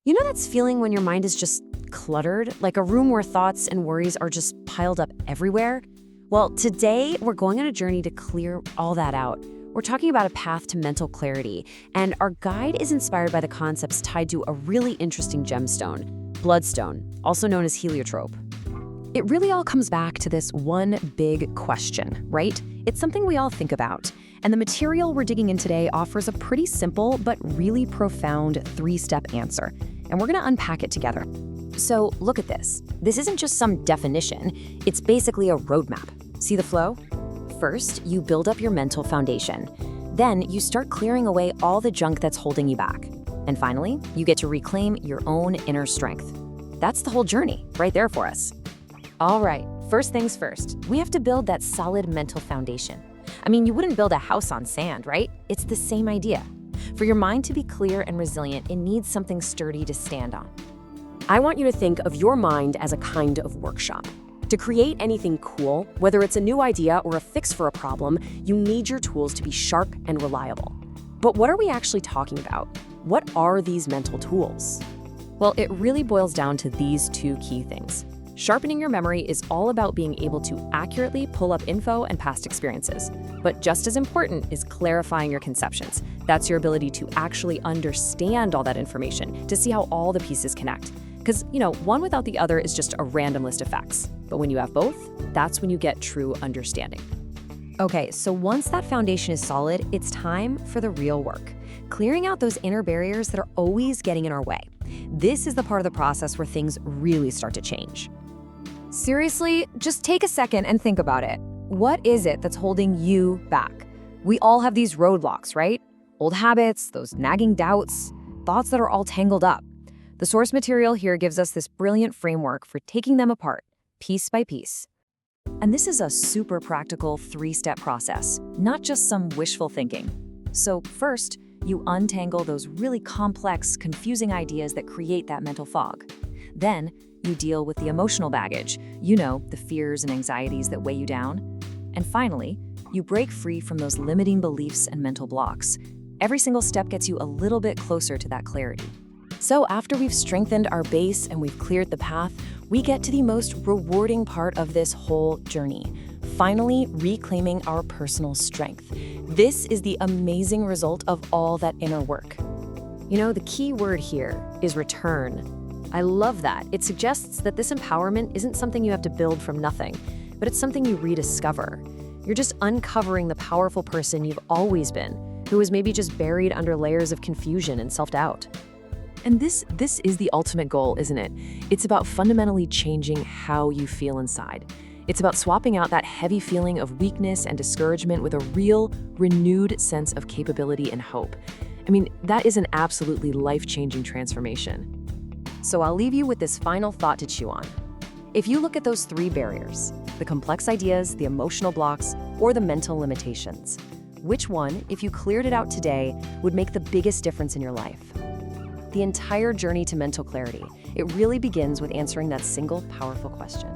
You know that's feeling when your mind is just cluttered, like a room where thoughts and worries are just piled up everywhere? Well, today we're going on a journey to clear all that out. We're talking about a path to mental clarity, and our guide is inspired by the concepts tied to a really interesting gemstone, Bloodstone, also known as Heliotrope. It really all comes back to this one big question, right? It's something we all think about. And the material we're digging in today offers a pretty simple but really profound 3-step answer. And we're going to unpack it together. So look at this. This isn't just some definition. It's basically a roadmap. See the flow? First, you build up your mental foundation. Then you start clearing away all the junk that's holding you back. And finally, you get to reclaim your own inner strength. That's the whole journey right there for us. All right, first things first, we have to build that solid mental foundation. I mean, you wouldn't build a house on sand, right? It's the same idea. For your mind to be clear and resilient, it needs something sturdy to stand on. I want you to think of your mind as a kind of workshop. To create anything cool, whether it's a new idea or a fix for a problem, you need your tools to be sharp and reliable. But what are we actually talking about? What are these mental tools? Well, it really boils down to these 2 key things. Sharpening your memory is all about being able to accurately pull up info and past experiences. But just as important is clarifying your conceptions. That's your ability to actually understand all that information, to see how all the pieces connect. Because, one without the other is just a random list of facts. But when you have both, that's when you get true understanding. Okay, so once that foundation is solid, it's time for the real work. Clearing out those inner barriers that are always getting in our way. This is the part of the process where things really start to change. Seriously, just take a second and think about it. What is it that's holding you back? We all have these roadblocks, right? Old habits, those nagging doubts, thoughts that are all tangled up. The source material here gives us this brilliant framework for taking them apart, piece by piece. And this is a super practical 3-step process, not just some wishful thinking. So first, you untangle those really complex, confusing ideas that create that mental fog. Then, you deal with the emotional baggage, the fears and anxieties that weigh you down. And finally, you break free from those limiting beliefs and mental blocks. Every single step gets you a little bit closer to that clarity. So after we've strengthened our base and we've cleared the path, we get to the most rewarding part of this whole journey, finally reclaiming our personal strength. This is the amazing result of all that inner work. The key word here is return. I love that. It suggests that this empowerment isn't something you have to build from nothing, but it's something you rediscover. You're just uncovering the powerful person you've always been, who was maybe just buried under layers of confusion and self-doubt. And this is the ultimate goal, isn't it? It's about fundamentally changing how you feel inside. It's about swapping out that heavy feeling of weakness and discouragement with a real, renewed sense of capability and hope. I mean, that is an absolutely life-changing transformation. So I'll leave you with this final thought to chew on. If you look at those 3 barriers, the complex ideas, the emotional blocks, or the mental limitations, which one, if you cleared it out today, would make the biggest difference in your life? The entire journey to mental clarity, it really begins with answering that single powerful question.